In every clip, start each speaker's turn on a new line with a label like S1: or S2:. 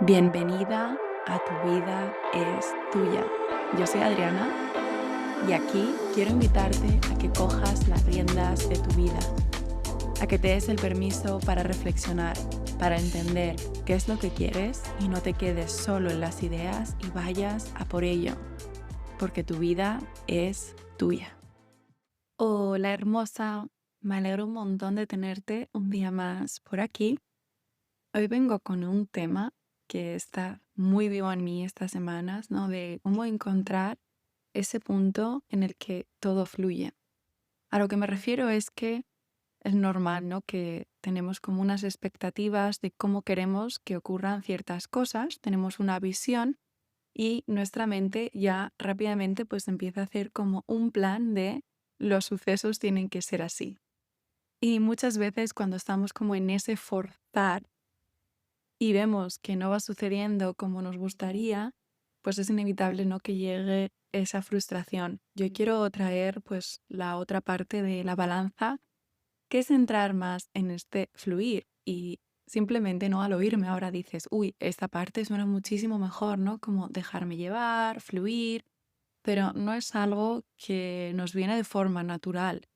S1: Bienvenida a Tu vida es tuya. Yo soy Adriana y aquí quiero invitarte a que cojas las riendas de tu vida, a que te des el permiso para reflexionar, para entender qué es lo que quieres y no te quedes solo en las ideas y vayas a por ello, porque tu vida es tuya. Hola hermosa, me alegro un montón de tenerte un día más por aquí. Hoy vengo con un tema que está muy vivo en mí estas semanas, ¿no? De cómo encontrar ese punto en el que todo fluye. A lo que me refiero es que es normal, ¿no? Que tenemos como unas expectativas de cómo queremos que ocurran ciertas cosas, tenemos una visión y nuestra mente ya rápidamente pues empieza a hacer como un plan de los sucesos tienen que ser así. Y muchas veces cuando estamos como en ese forzar y vemos que no va sucediendo como nos gustaría, pues es inevitable, ¿no? Que llegue esa frustración. Yo quiero traer pues la otra parte de la balanza, que es entrar más en este fluir y simplemente, ¿no? Al oírme ahora dices, uy, esta parte suena muchísimo mejor, ¿no? Como dejarme llevar, fluir, pero no es algo que nos viene de forma natural,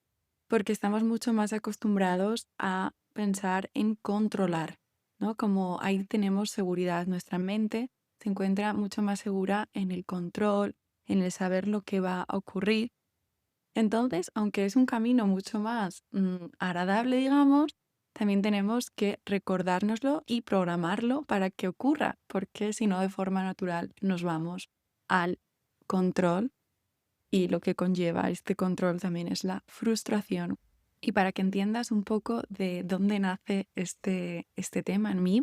S1: porque estamos mucho más acostumbrados a pensar en controlar, ¿no? Como ahí tenemos seguridad, nuestra mente se encuentra mucho más segura en el control, en el saber lo que va a ocurrir. Entonces, aunque es un camino mucho más agradable, digamos, también tenemos que recordárnoslo y programarlo para que ocurra, porque si no, de forma natural nos vamos al control y lo que conlleva este control también es la frustración. Y para que entiendas un poco de dónde nace este tema en mí,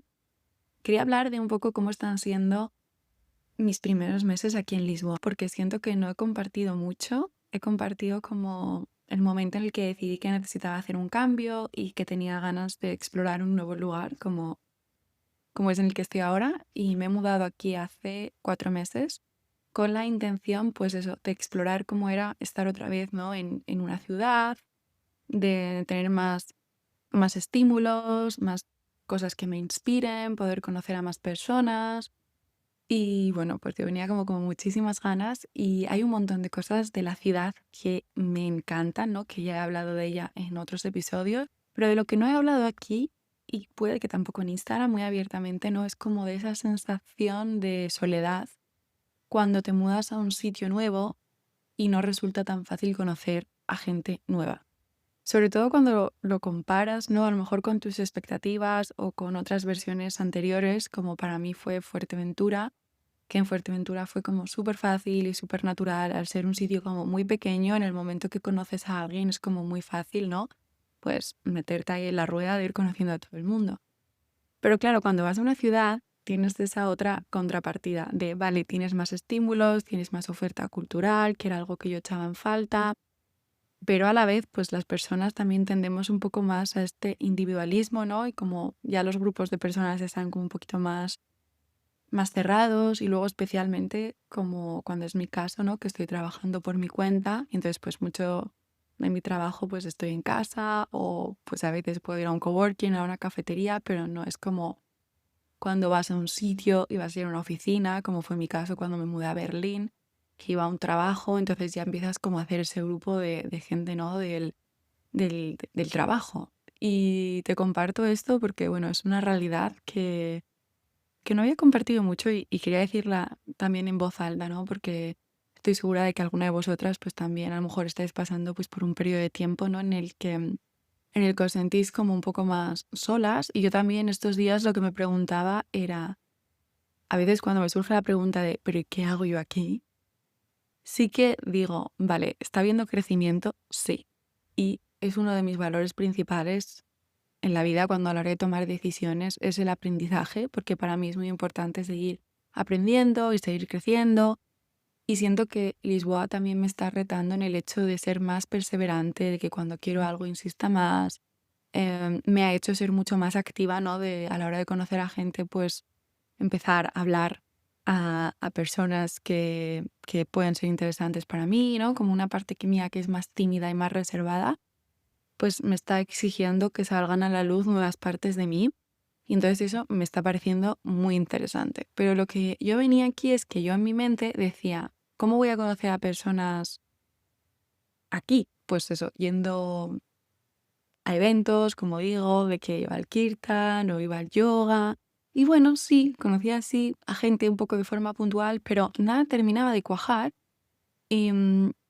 S1: quería hablar de un poco cómo están siendo mis primeros meses aquí en Lisboa, porque siento que no he compartido mucho. He compartido como el momento en el que decidí que necesitaba hacer un cambio y que tenía ganas de explorar un nuevo lugar como es en el que estoy ahora. Y me he mudado aquí hace 4 meses con la intención, pues eso, de explorar cómo era estar otra vez, ¿no? En una ciudad, de tener más estímulos, más cosas que me inspiren, poder conocer a más personas. Y bueno, pues yo venía como con muchísimas ganas y hay un montón de cosas de la ciudad que me encantan, ¿no? Que ya he hablado de ella en otros episodios, pero de lo que no he hablado aquí y puede que tampoco en Instagram muy abiertamente, ¿no? Es como de esa sensación de soledad cuando te mudas a un sitio nuevo y no resulta tan fácil conocer a gente nueva. Sobre todo cuando lo comparas, ¿no? A lo mejor con tus expectativas o con otras versiones anteriores, como para mí fue Fuerteventura, que en Fuerteventura fue como súper fácil y súper natural, al ser un sitio como muy pequeño, en el momento que conoces a alguien es como muy fácil, ¿no? Pues meterte ahí en la rueda de ir conociendo a todo el mundo. Pero claro, cuando vas a una ciudad tienes esa otra contrapartida de, vale, tienes más estímulos, tienes más oferta cultural, que era algo que yo echaba en falta, pero a la vez, pues las personas también tendemos un poco más a este individualismo, ¿no? Y como ya los grupos de personas están como un poquito más cerrados y luego especialmente como cuando es mi caso, ¿no? Que estoy trabajando por mi cuenta, y entonces pues mucho de mi trabajo pues estoy en casa o pues a veces puedo ir a un coworking, a una cafetería, pero no es como cuando vas a un sitio y vas a ir a una oficina, como fue mi caso cuando me mudé a Berlín, que iba a un trabajo, entonces ya empiezas como a hacer ese grupo de gente, ¿no? Del trabajo. Y te comparto esto porque, bueno, es una realidad que no había compartido mucho y quería decirla también en voz alta, ¿no? Porque estoy segura de que alguna de vosotras pues también a lo mejor estáis pasando pues por un periodo de tiempo, ¿no? En el que os sentís como un poco más solas. Y yo también estos días lo que me preguntaba era, a veces cuando me surge la pregunta de, ¿pero qué hago yo aquí? Sí que digo, vale, ¿está habiendo crecimiento? Sí. Y es uno de mis valores principales en la vida cuando a la hora de tomar decisiones, es el aprendizaje, porque para mí es muy importante seguir aprendiendo y seguir creciendo. Y siento que Lisboa también me está retando en el hecho de ser más perseverante, de que cuando quiero algo insista más. Me ha hecho ser mucho más activa, ¿no? A la hora de conocer a gente, pues empezar a hablar a personas que pueden ser interesantes para mí, ¿no? Como una parte que mía que es más tímida y más reservada, pues me está exigiendo que salgan a la luz nuevas partes de mí. Y entonces eso me está pareciendo muy interesante. Pero lo que yo venía aquí es que yo en mi mente decía, ¿cómo voy a conocer a personas aquí? Pues eso, yendo a eventos, como digo, de que iba al kirtan o iba al yoga. Y bueno, sí, conocía así a gente un poco de forma puntual, pero nada terminaba de cuajar. Y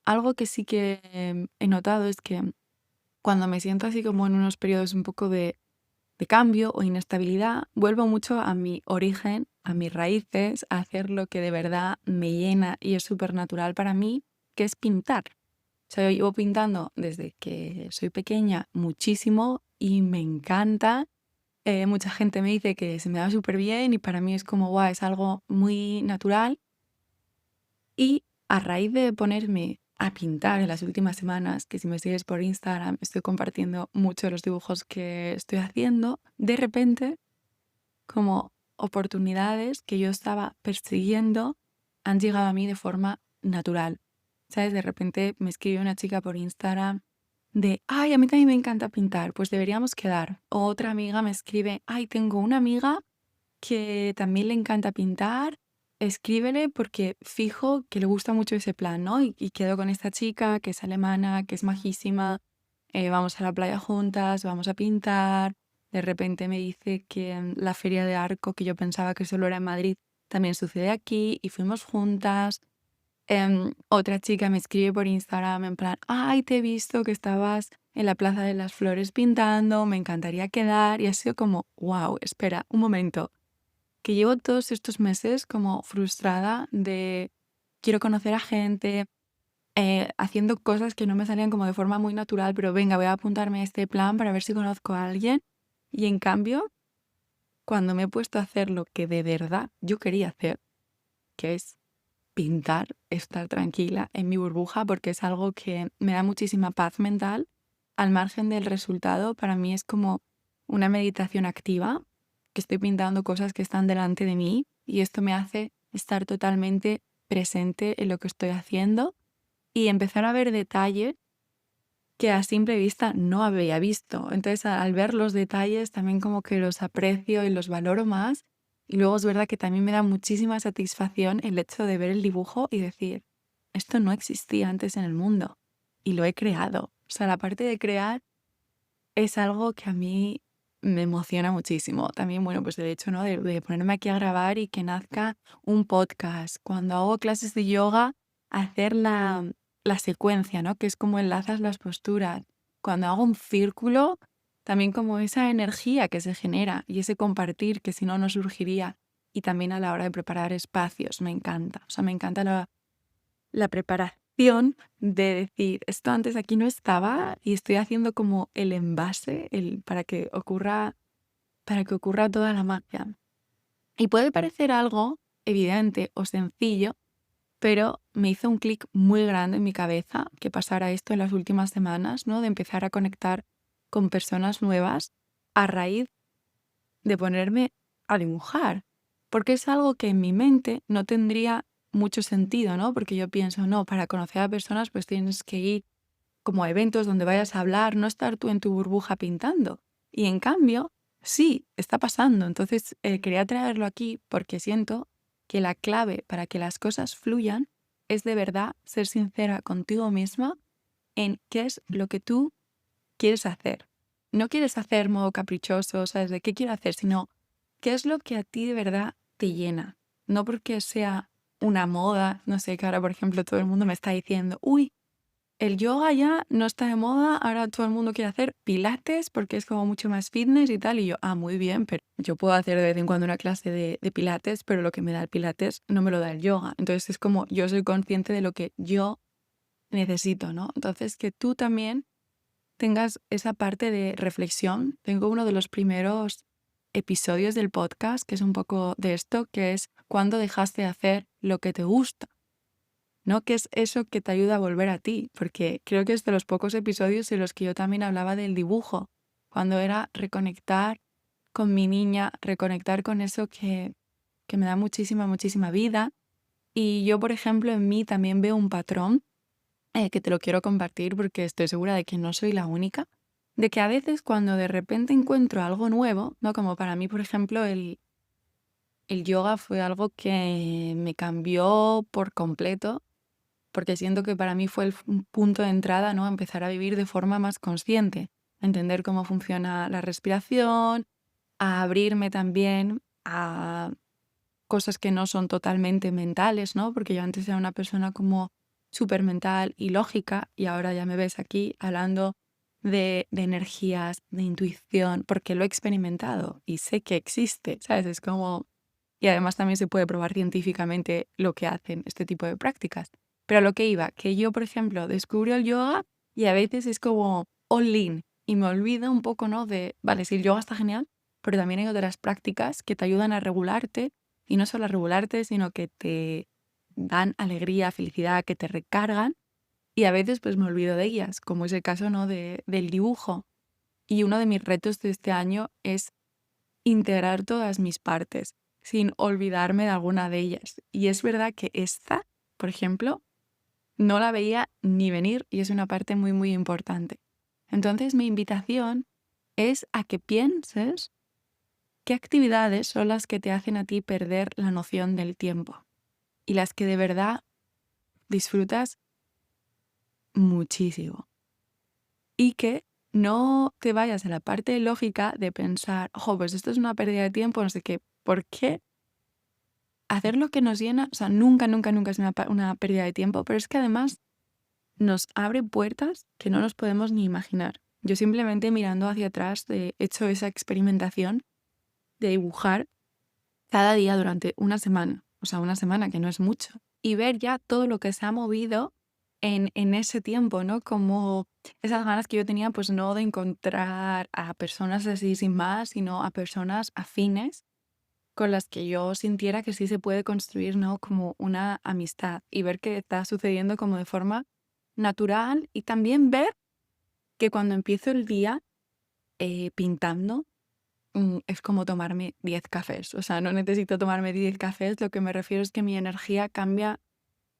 S1: algo que sí que he notado es que cuando me siento así como en unos periodos un poco de cambio o inestabilidad, vuelvo mucho a mi origen, a mis raíces, a hacer lo que de verdad me llena y es súper natural para mí, que es pintar. O sea, yo llevo pintando desde que soy pequeña muchísimo y me encanta. Mucha gente me dice que se me da súper bien y para mí es como, guau, es algo muy natural. Y a raíz de ponerme a pintar en las últimas semanas, que si me sigues por Instagram estoy compartiendo mucho de los dibujos que estoy haciendo, de repente, como oportunidades que yo estaba persiguiendo han llegado a mí de forma natural. ¿Sabes? De repente me escribe una chica por Instagram de, ay, a mí también me encanta pintar, pues deberíamos quedar. O otra amiga me escribe, ay, tengo una amiga que también le encanta pintar, escríbele porque fijo que le gusta mucho ese plan, ¿no? Y quedo con esta chica que es alemana, que es majísima, vamos a la playa juntas, vamos a pintar. De repente me dice que la feria de Arco, que yo pensaba que solo era en Madrid, también sucede aquí y fuimos juntas. Otra chica me escribe por Instagram en plan, ay, te he visto que estabas en la Plaza de las Flores pintando, me encantaría quedar. Y ha sido como, wow, espera, un momento que llevo todos estos meses como frustrada de quiero conocer a gente, haciendo cosas que no me salían como de forma muy natural, pero venga, voy a apuntarme a este plan para ver si conozco a alguien. Y en cambio, cuando me he puesto a hacer lo que de verdad yo quería hacer, que es pintar, estar tranquila en mi burbuja, porque es algo que me da muchísima paz mental, al margen del resultado, para mí es como una meditación activa, que estoy pintando cosas que están delante de mí y esto me hace estar totalmente presente en lo que estoy haciendo y empezar a ver detalles que a simple vista no había visto. Entonces, al ver los detalles, también como que los aprecio y los valoro más. Y luego es verdad que también me da muchísima satisfacción el hecho de ver el dibujo y decir, esto no existía antes en el mundo y lo he creado. O sea, la parte de crear es algo que a mí me emociona muchísimo. También, bueno, pues el hecho, ¿no? de ponerme aquí a grabar y que nazca un podcast. Cuando hago clases de yoga, hacer la secuencia, ¿no? Que es como enlazas las posturas. Cuando hago un círculo, también como esa energía que se genera y ese compartir que si no, no surgiría. Y también a la hora de preparar espacios, me encanta. O sea, me encanta la preparación de decir, esto antes aquí no estaba y estoy haciendo como el envase para que ocurra toda la magia. Y puede parecer algo evidente o sencillo, pero me hizo un clic muy grande en mi cabeza que pasara esto en las últimas semanas, ¿no? De empezar a conectar con personas nuevas a raíz de ponerme a dibujar, porque es algo que en mi mente no tendría mucho sentido, ¿no? Porque yo pienso, no, para conocer a personas pues tienes que ir como a eventos donde vayas a hablar, no estar tú en tu burbuja pintando. Y en cambio, sí, está pasando. Entonces, quería traerlo aquí porque siento que la clave para que las cosas fluyan es de verdad ser sincera contigo misma en qué es lo que tú quieres hacer. No quieres hacer modo caprichoso, ¿sabes? De qué quiero hacer, sino qué es lo que a ti de verdad te llena. No porque sea una moda, no sé, que ahora, por ejemplo, todo el mundo me está diciendo, uy, el yoga ya no está de moda, ahora todo el mundo quiere hacer pilates porque es como mucho más fitness y tal. Y yo, muy bien, pero yo puedo hacer de vez en cuando una clase de pilates, pero lo que me da el pilates no me lo da el yoga. Entonces es como yo soy consciente de lo que yo necesito, ¿no? Entonces que tú también tengas esa parte de reflexión. Tengo uno de los primeros episodios del podcast que es un poco de esto, que es cuando dejaste de hacer lo que te gusta, ¿no? Que es eso que te ayuda a volver a ti, porque creo que es de los pocos episodios en los que yo también hablaba del dibujo, cuando era reconectar con mi niña, reconectar con eso que me da muchísima, muchísima vida. Y yo, por ejemplo, en mí también veo un patrón que te lo quiero compartir porque estoy segura de que no soy la única, de que a veces cuando de repente encuentro algo nuevo, ¿no? Como para mí, por ejemplo, el yoga fue algo que me cambió por completo, porque siento que para mí fue un punto de entrada, ¿no? A empezar a vivir de forma más consciente, a entender cómo funciona la respiración, a abrirme también a cosas que no son totalmente mentales, ¿no? Porque yo antes era una persona como súper mental y lógica y ahora ya me ves aquí hablando de energías, de intuición, porque lo he experimentado y sé que existe, ¿sabes? Es como... Y además también se puede probar científicamente lo que hacen este tipo de prácticas. Pero a lo que iba, que yo, por ejemplo, descubro el yoga y a veces es como all in y me olvido un poco, ¿no? De, vale, sí, el yoga está genial, pero también hay otras prácticas que te ayudan a regularte y no solo a regularte, sino que te dan alegría, felicidad, que te recargan y a veces pues me olvido de ellas, como es el caso, ¿no? Del dibujo. Y uno de mis retos de este año es integrar todas mis partes sin olvidarme de alguna de ellas. Y es verdad que esta, por ejemplo, no la veía ni venir y es una parte muy, muy importante. Entonces mi invitación es a que pienses qué actividades son las que te hacen a ti perder la noción del tiempo y las que de verdad disfrutas muchísimo. Y que no te vayas a la parte lógica de pensar, ojo, pues esto es una pérdida de tiempo, no sé qué. ¿Por qué hacer lo que nos llena? O sea, nunca, nunca, nunca es una pérdida de tiempo, pero es que además nos abre puertas que no nos podemos ni imaginar. Yo simplemente mirando hacia atrás he hecho esa experimentación de dibujar cada día durante una semana, o sea, una semana que no es mucho, y ver ya todo lo que se ha movido en ese tiempo, ¿no? Como esas ganas que yo tenía, pues no de encontrar a personas así sin más, sino a personas afines con las que yo sintiera que sí se puede construir, ¿no? Como una amistad y ver que está sucediendo como de forma natural y también ver que cuando empiezo el día pintando, es como tomarme 10 cafés. O sea, no necesito tomarme 10 cafés, lo que me refiero es que mi energía cambia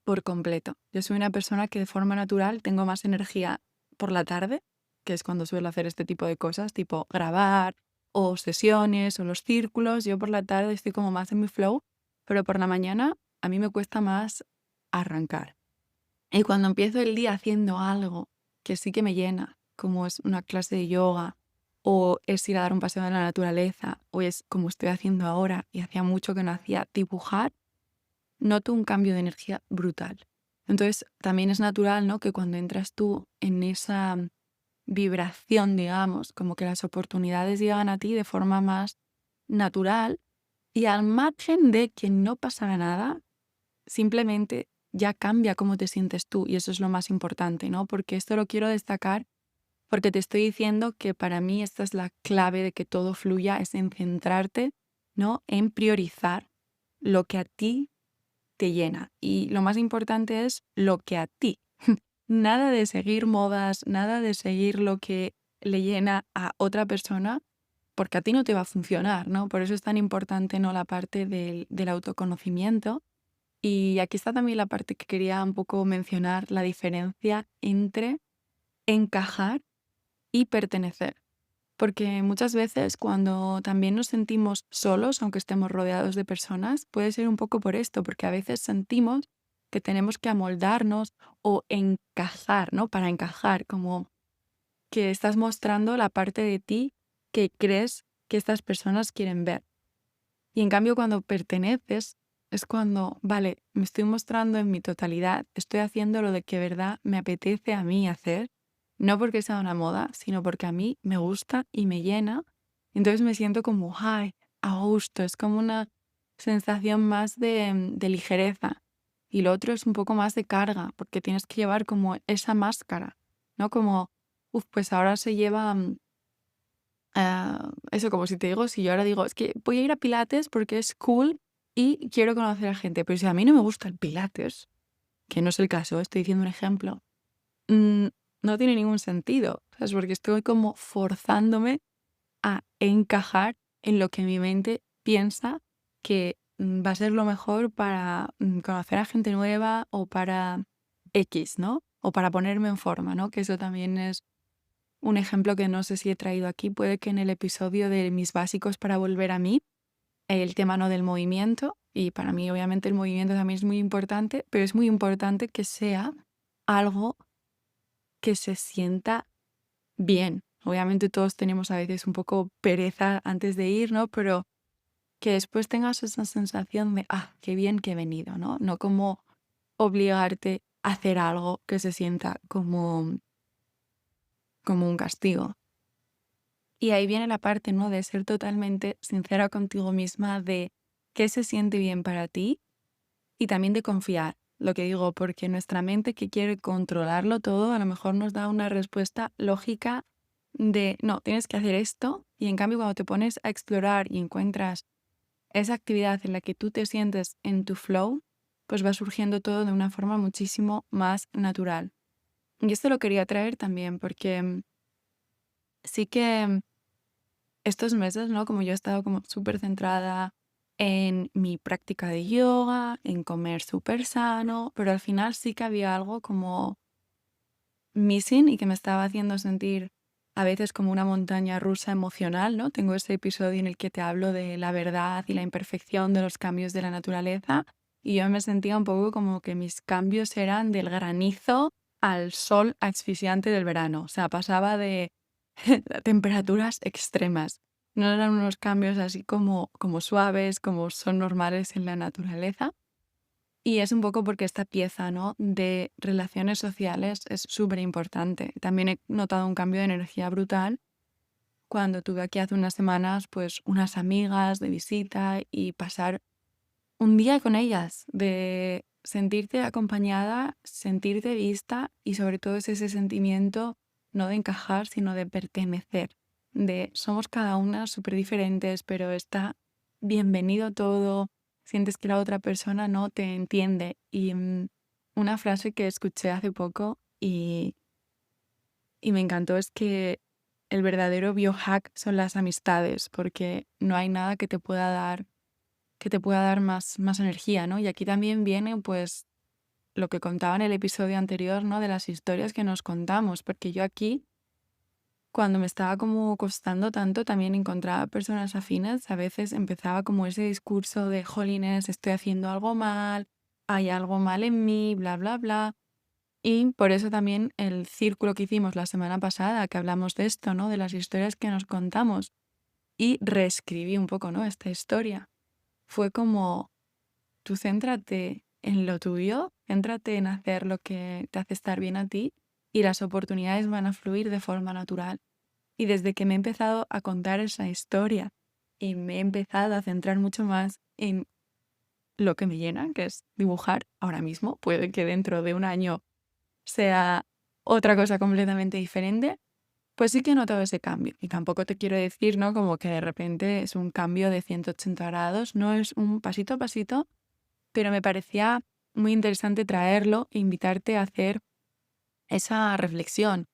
S1: por completo. Yo soy una persona que de forma natural tengo más energía por la tarde, que es cuando suelo hacer este tipo de cosas, tipo grabar o sesiones o los círculos. Yo por la tarde estoy como más en mi flow, pero por la mañana a mí me cuesta más arrancar. Y cuando empiezo el día haciendo algo que sí que me llena, como es una clase de yoga, o es ir a dar un paseo en la naturaleza, o es como estoy haciendo ahora y hacía mucho que no hacía dibujar, noto un cambio de energía brutal. Entonces, también es natural, ¿no? Que cuando entras tú en esa vibración, digamos, como que las oportunidades llegan a ti de forma más natural y al margen de que no pasara nada, simplemente ya cambia cómo te sientes tú y eso es lo más importante, ¿no? Porque esto lo quiero destacar porque te estoy diciendo que para mí esta es la clave de que todo fluya, es en centrarte, ¿no? En priorizar lo que a ti te llena. Y lo más importante es lo que a ti. Nada de seguir modas, nada de seguir lo que le llena a otra persona, porque a ti no te va a funcionar, ¿no? Por eso es tan importante, ¿no? La parte del autoconocimiento. Y aquí está también la parte que quería un poco mencionar, la diferencia entre encajar y pertenecer. Porque muchas veces cuando también nos sentimos solos, aunque estemos rodeados de personas, puede ser un poco por esto, porque a veces sentimos que tenemos que amoldarnos o encajar, ¿no? Para encajar, como que estás mostrando la parte de ti que crees que estas personas quieren ver. Y en cambio cuando perteneces es cuando, vale, me estoy mostrando en mi totalidad, estoy haciendo lo de que de verdad me apetece a mí hacer, no porque sea una moda, sino porque a mí me gusta y me llena. Entonces me siento como, ay, a gusto, es como una sensación más de ligereza. Y lo otro es un poco más de carga, porque tienes que llevar como esa máscara, ¿no? Como, pues ahora se lleva eso, como si te digo, si yo ahora digo, es que voy a ir a Pilates porque es cool y quiero conocer a gente, pero si a mí no me gusta el Pilates, que no es el caso, estoy diciendo un ejemplo, mm, no tiene ningún sentido, ¿sabes? Porque estoy como forzándome a encajar en lo que mi mente piensa que va a ser lo mejor para conocer a gente nueva o para X, ¿no? O para ponerme en forma, ¿no? Que eso también es un ejemplo que no sé si he traído aquí, puede que en el episodio de mis básicos para volver a mí, el tema no del movimiento, y para mí obviamente el movimiento también es muy importante, pero es muy importante que sea algo que se sienta bien. Obviamente todos tenemos a veces un poco pereza antes de ir, ¿no? Pero que después tengas esa sensación de, qué bien que he venido, ¿no? No como obligarte a hacer algo que se sienta como un castigo. Y ahí viene la parte, ¿no? De ser totalmente sincera contigo misma de qué se siente bien para ti y también de confiar. Lo que digo, porque nuestra mente que quiere controlarlo todo, a lo mejor nos da una respuesta lógica de, no, tienes que hacer esto. Y en cambio, cuando te pones a explorar y encuentras esa actividad en la que tú te sientes en tu flow, pues va surgiendo todo de una forma muchísimo más natural. Y esto lo quería traer también porque sí que estos meses, ¿no? Como yo he estado como súper centrada en mi práctica de yoga, en comer súper sano, pero al final sí que había algo como missing y que me estaba haciendo sentir a veces como una montaña rusa emocional, ¿no? Tengo ese episodio en el que te hablo de la verdad y la imperfección de los cambios de la naturaleza y yo me sentía un poco como que mis cambios eran del granizo al sol asfixiante del verano. O sea, pasaba de temperaturas extremas. No eran unos cambios así como suaves, como son normales en la naturaleza. Y es un poco porque esta pieza, ¿no? De relaciones sociales es súper importante. También he notado un cambio de energía brutal cuando tuve aquí hace unas semanas, pues unas amigas de visita y pasar un día con ellas, de sentirte acompañada, sentirte vista y sobre todo es ese sentimiento no de encajar, sino de pertenecer, de somos cada una súper diferentes, pero está bienvenido todo, sientes que la otra persona no te entiende. Y una frase que escuché hace poco y me encantó es que el verdadero biohack son las amistades, porque no hay nada que te pueda dar más energía, ¿no? Y aquí también viene, pues, lo que contaba en el episodio anterior, ¿no? De las historias que nos contamos, porque yo aquí, cuando me estaba como costando tanto, también encontraba personas afines, a veces empezaba como ese discurso de, jolines, estoy haciendo algo mal, hay algo mal en mí, bla, bla, bla. Y por eso también el círculo que hicimos la semana pasada, que hablamos de esto, ¿no? De las historias que nos contamos. Y reescribí un poco, ¿no? Esta historia. Fue como, tú céntrate en lo tuyo, céntrate en hacer lo que te hace estar bien a ti y las oportunidades van a fluir de forma natural. Y desde que me he empezado a contar esa historia y me he empezado a centrar mucho más en lo que me llena, que es dibujar ahora mismo, puede que dentro de un año sea otra cosa completamente diferente, pues sí que he notado ese cambio. Y tampoco te quiero decir, ¿no? Como que de repente es un cambio de 180 grados, no es un pasito a pasito, pero me parecía muy interesante traerlo e invitarte a hacer esa reflexión.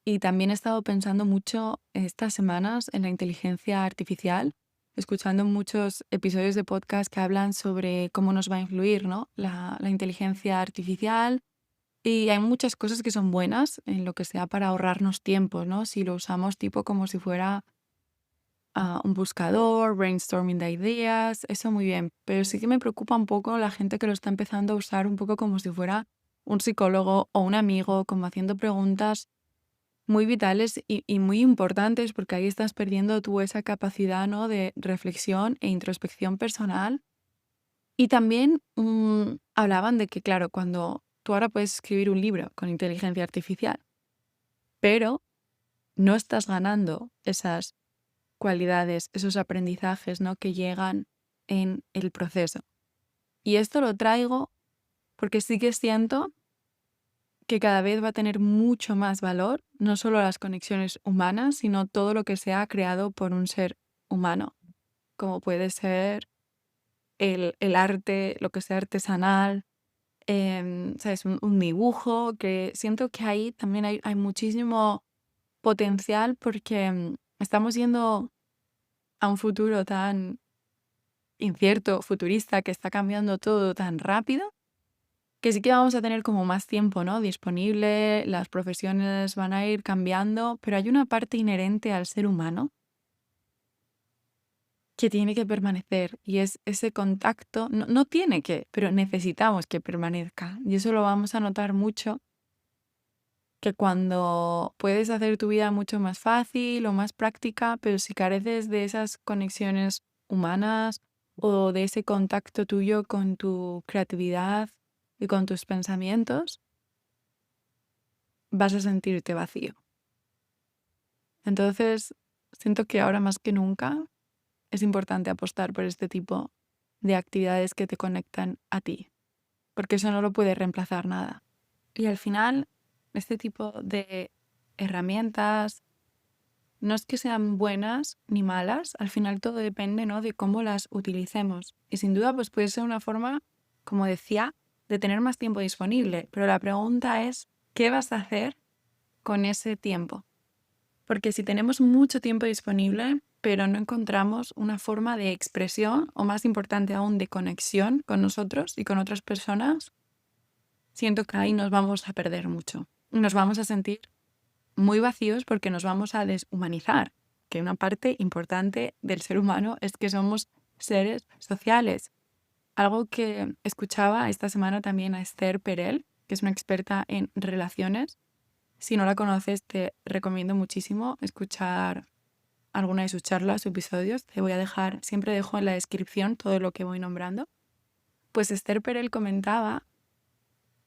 S1: Y también he estado pensando mucho estas semanas en la inteligencia artificial, escuchando muchos episodios de podcast que hablan sobre cómo nos va a influir, ¿no? La inteligencia artificial. Y hay muchas cosas que son buenas en lo que sea para ahorrarnos tiempo, ¿no? Si lo usamos tipo como si fuera un buscador, brainstorming de ideas, eso muy bien. Pero sí que me preocupa un poco la gente que lo está empezando a usar un poco como si fuera un psicólogo o un amigo, como haciendo preguntas muy vitales y muy importantes, porque ahí estás perdiendo tú esa capacidad, ¿no? De reflexión e introspección personal. Y también hablaban de que, claro, cuando tú ahora puedes escribir un libro con inteligencia artificial, pero no estás ganando esas cualidades, esos aprendizajes, ¿no? Que llegan en el proceso. Y esto lo traigo porque sí que siento que cada vez va a tener mucho más valor, no solo las conexiones humanas, sino todo lo que sea creado por un ser humano, como puede ser el arte, lo que sea artesanal, ¿sabes? Un dibujo, que siento que ahí también hay muchísimo potencial porque estamos yendo a un futuro tan incierto, futurista, que está cambiando todo tan rápido que sí que vamos a tener como más tiempo, ¿no? Disponible, las profesiones van a ir cambiando, pero hay una parte inherente al ser humano que tiene que permanecer y es ese contacto, no tiene que, pero necesitamos que permanezca. Y eso lo vamos a notar mucho, que cuando puedes hacer tu vida mucho más fácil o más práctica, pero si careces de esas conexiones humanas o de ese contacto tuyo con tu creatividad y con tus pensamientos, vas a sentirte vacío. Entonces, siento que ahora más que nunca es importante apostar por este tipo de actividades que te conectan a ti, porque eso no lo puede reemplazar nada. Y al final, este tipo de herramientas no es que sean buenas ni malas, al final todo depende, ¿no?, de cómo las utilicemos. Y sin duda, pues puede ser una forma, como decía, de tener más tiempo disponible. Pero la pregunta es, ¿qué vas a hacer con ese tiempo? Porque si tenemos mucho tiempo disponible, pero no encontramos una forma de expresión, o más importante aún, de conexión con nosotros y con otras personas, siento que ahí nos vamos a perder mucho. Nos vamos a sentir muy vacíos porque nos vamos a deshumanizar, que una parte importante del ser humano es que somos seres sociales. Algo que escuchaba esta semana también a Esther Perel, que es una experta en relaciones. Si no la conoces, te recomiendo muchísimo escuchar alguna de sus charlas, sus episodios. Te voy a dejar, siempre dejo en la descripción todo lo que voy nombrando. Pues Esther Perel comentaba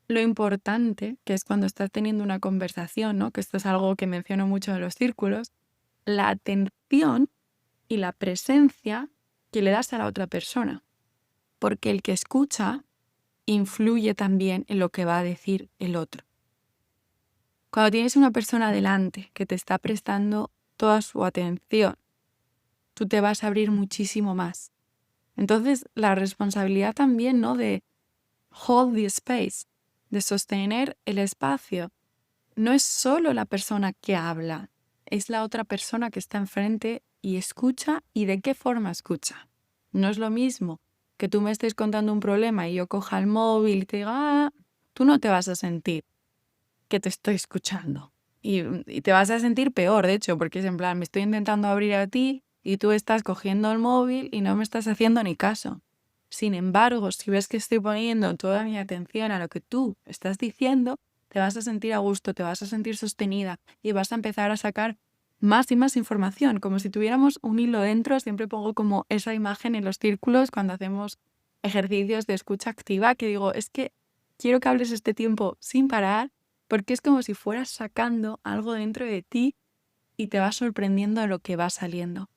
S1: lo importante que es cuando estás teniendo una conversación, ¿no?, que esto es algo que menciono mucho en los círculos, la atención y la presencia que le das a la otra persona. Porque el que escucha influye también en lo que va a decir el otro. Cuando tienes una persona delante que te está prestando toda su atención, tú te vas a abrir muchísimo más. Entonces, la responsabilidad también, ¿no?, de hold the space, de sostener el espacio, no es solo la persona que habla, es la otra persona que está enfrente y escucha, y de qué forma escucha. No es lo mismo que tú me estés contando un problema y yo coja el móvil y te diga, tú no te vas a sentir que te estoy escuchando. Y te vas a sentir peor, de hecho, porque es en plan, me estoy intentando abrir a ti y tú estás cogiendo el móvil y no me estás haciendo ni caso. Sin embargo, si ves que estoy poniendo toda mi atención a lo que tú estás diciendo, te vas a sentir a gusto, te vas a sentir sostenida y vas a empezar a sacar más y más información, como si tuviéramos un hilo dentro. Siempre pongo como esa imagen en los círculos cuando hacemos ejercicios de escucha activa, que digo, es que quiero que hables este tiempo sin parar, porque es como si fueras sacando algo dentro de ti y te vas sorprendiendo de lo que va saliendo.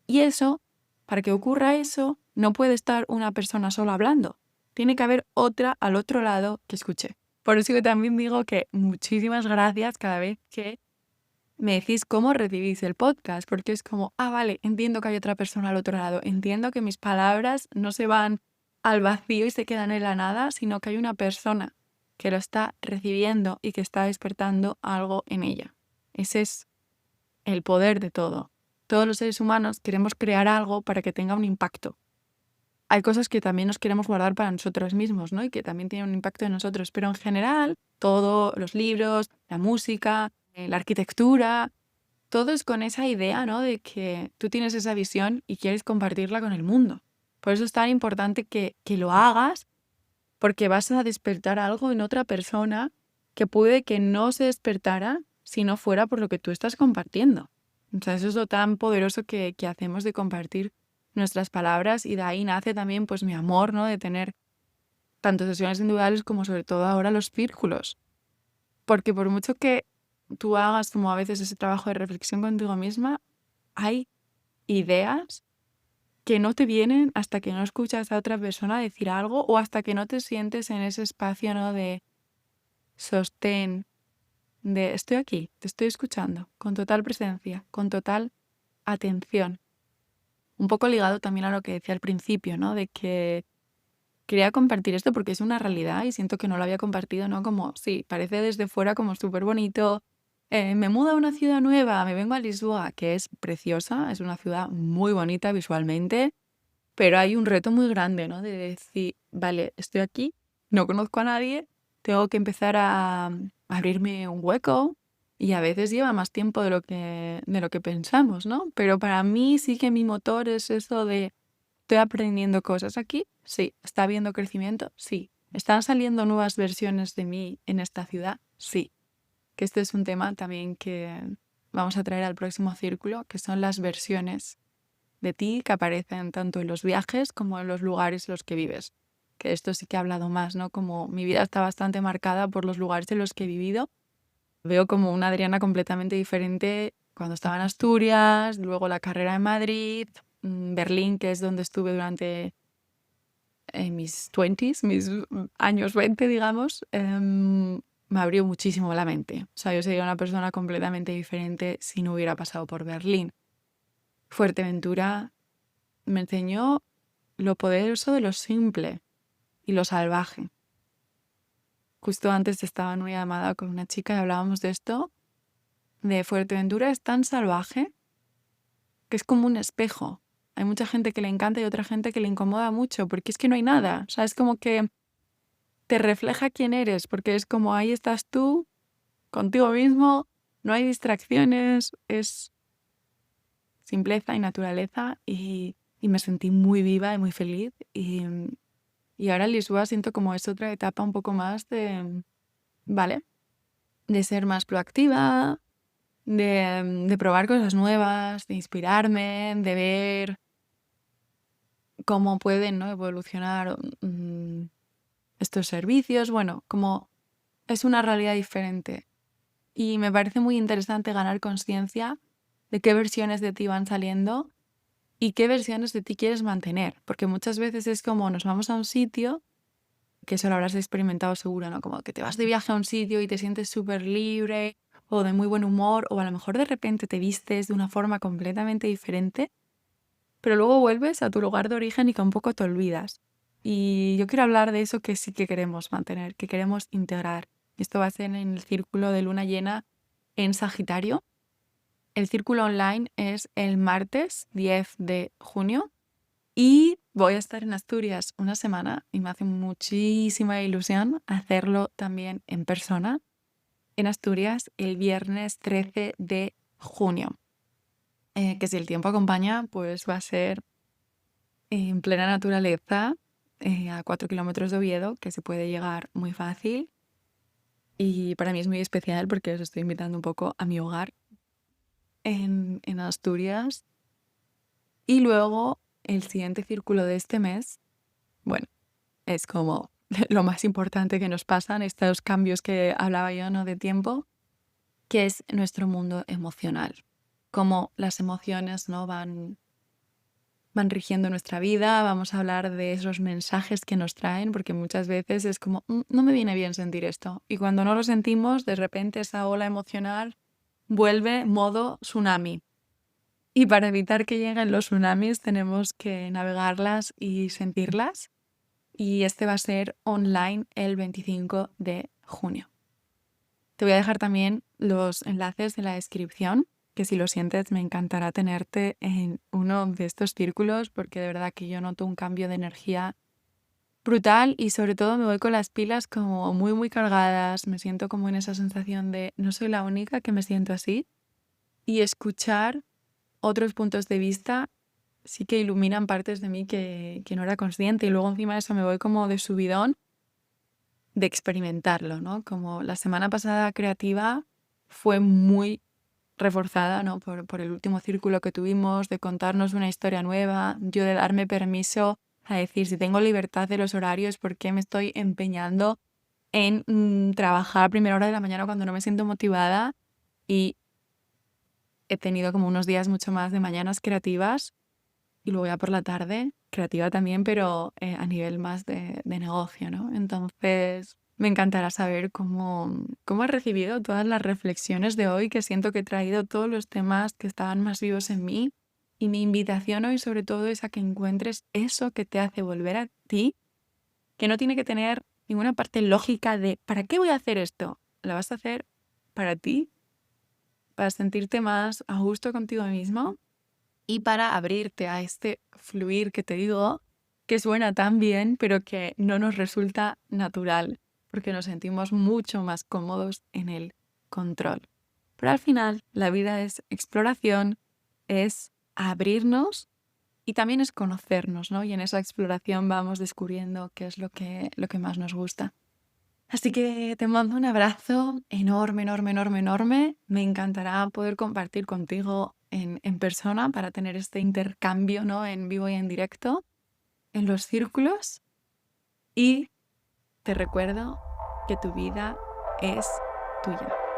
S1: Y eso, para que ocurra eso, no puede estar una persona sola hablando. Tiene que haber otra al otro lado que escuche. Por eso yo también digo que muchísimas gracias cada vez que me decís cómo recibís el podcast, porque es como, vale, entiendo que hay otra persona al otro lado, entiendo que mis palabras no se van al vacío y se quedan en la nada, sino que hay una persona que lo está recibiendo y que está despertando algo en ella. Ese es el poder de todo. Todos los seres humanos queremos crear algo para que tenga un impacto. Hay cosas que también nos queremos guardar para nosotros mismos, ¿no?, y que también tienen un impacto en nosotros, pero en general, todos los libros, la música, la arquitectura, todo es con esa idea, ¿no?, de que tú tienes esa visión y quieres compartirla con el mundo. Por eso es tan importante que lo hagas, porque vas a despertar algo en otra persona que puede que no se despertara si no fuera por lo que tú estás compartiendo. O sea, eso es lo tan poderoso que hacemos de compartir nuestras palabras, y de ahí nace también pues mi amor, ¿no?, de tener tanto sesiones individuales como sobre todo ahora los círculos. Porque por mucho que tú hagas como a veces ese trabajo de reflexión contigo misma, hay ideas que no te vienen hasta que no escuchas a otra persona decir algo, o hasta que no te sientes en ese espacio, ¿no?, de sostén, de estoy aquí, te estoy escuchando, con total presencia, con total atención. Un poco ligado también a lo que decía al principio, ¿no?, de que quería compartir esto porque es una realidad y siento que no lo había compartido, ¿no? Como, sí, parece desde fuera como súper bonito. Me mudo a una ciudad nueva, me vengo a Lisboa, que es preciosa, es una ciudad muy bonita visualmente, pero hay un reto muy grande, ¿no?, de decir, vale, estoy aquí, no conozco a nadie, tengo que empezar a abrirme un hueco y a veces lleva más tiempo de lo que pensamos, ¿no? Pero para mí sí que mi motor es eso de estoy aprendiendo cosas aquí, sí. ¿Está habiendo crecimiento? Sí. ¿Están saliendo nuevas versiones de mí en esta ciudad? Sí. Que este es un tema también que vamos a traer al próximo círculo, que son las versiones de ti que aparecen tanto en los viajes como en los lugares en los que vives. Que esto sí que he hablado más, ¿no? Como mi vida está bastante marcada por los lugares en los que he vivido. Veo como una Adriana completamente diferente cuando estaba en Asturias, luego la carrera en Madrid, Berlín, que es donde estuve durante mis 20s, mis años 20, digamos, me abrió muchísimo la mente. O sea, yo sería una persona completamente diferente si no hubiera pasado por Berlín. Fuerteventura me enseñó lo poderoso de lo simple y lo salvaje. Justo antes estaba en una llamada con una chica y hablábamos de esto, de Fuerteventura es tan salvaje que es como un espejo. Hay mucha gente que le encanta y otra gente que le incomoda mucho porque es que no hay nada. O sea, es como que te refleja quién eres porque es como ahí estás tú, contigo mismo, no hay distracciones, es simpleza y naturaleza y me sentí muy viva y muy feliz y ahora en Lisboa siento como es otra etapa un poco más de, ¿vale? De ser más proactiva, de probar cosas nuevas, de inspirarme, de ver cómo pueden, ¿no? evolucionar estos servicios. Bueno, como es una realidad diferente. Y me parece muy interesante ganar conciencia de qué versiones de ti van saliendo y qué versiones de ti quieres mantener. Porque muchas veces es como nos vamos a un sitio, que eso lo habrás experimentado seguro, ¿no? Como que te vas de viaje a un sitio y te sientes súper libre o de muy buen humor, o a lo mejor de repente te vistes de una forma completamente diferente, pero luego vuelves a tu lugar de origen y que un poco te olvidas. Y yo quiero hablar de eso que sí que queremos mantener, que queremos integrar. Esto va a ser en el círculo de luna llena en Sagitario. El círculo online es el martes 10 de junio y voy a estar en Asturias una semana y me hace muchísima ilusión hacerlo también en persona en Asturias el viernes 13 de junio. Que si el tiempo acompaña, pues va a ser en plena naturaleza, a 4 kilómetros de Oviedo, que se puede llegar muy fácil. Y para mí es muy especial porque os estoy invitando un poco a mi hogar en Asturias. Y luego el siguiente círculo de este mes, bueno, es como lo más importante que nos pasan, estos cambios que hablaba yo, ¿no? De tiempo, que es nuestro mundo emocional. Cómo las emociones, ¿no? van rigiendo nuestra vida. Vamos a hablar de esos mensajes que nos traen, porque muchas veces es como, no me viene bien sentir esto. Y cuando no lo sentimos, de repente esa ola emocional vuelve modo tsunami. Y para evitar que lleguen los tsunamis tenemos que navegarlas y sentirlas. Y este va a ser online el 25 de junio. Te voy a dejar también los enlaces en la descripción, que si lo sientes me encantará tenerte en uno de estos círculos porque de verdad que yo noto un cambio de energía brutal y sobre todo me voy con las pilas como muy muy cargadas, me siento como en esa sensación de no soy la única que me siento así y escuchar otros puntos de vista sí que iluminan partes de mí que no era consciente y luego encima de eso me voy como de subidón de experimentarlo, ¿no? Como la semana pasada creativa fue muy reforzada, ¿no? por el último círculo que tuvimos, de contarnos una historia nueva, yo de darme permiso a decir, si tengo libertad de los horarios, ¿por qué me estoy empeñando en trabajar a primera hora de la mañana cuando no me siento motivada? Y he tenido como unos días mucho más de mañanas creativas y luego ya por la tarde, creativa también, pero a nivel más de negocio, ¿no? Entonces, me encantará saber cómo has recibido todas las reflexiones de hoy, que siento que he traído todos los temas que estaban más vivos en mí. Y mi invitación hoy sobre todo es a que encuentres eso que te hace volver a ti, que no tiene que tener ninguna parte lógica de ¿para qué voy a hacer esto? La vas a hacer para ti, para sentirte más a gusto contigo mismo y para abrirte a este fluir que te digo, que suena tan bien, pero que no nos resulta natural. porque nos sentimos mucho más cómodos en el control. Pero al final la vida es exploración, es abrirnos y también es conocernos, ¿no? Y en esa exploración vamos descubriendo qué es lo que más nos gusta. Así que te mando un abrazo enorme, enorme, enorme, enorme. Me encantará poder compartir contigo en persona para tener este intercambio, ¿no? En vivo y en directo, en los círculos. Y te recuerdo que tu vida es tuya.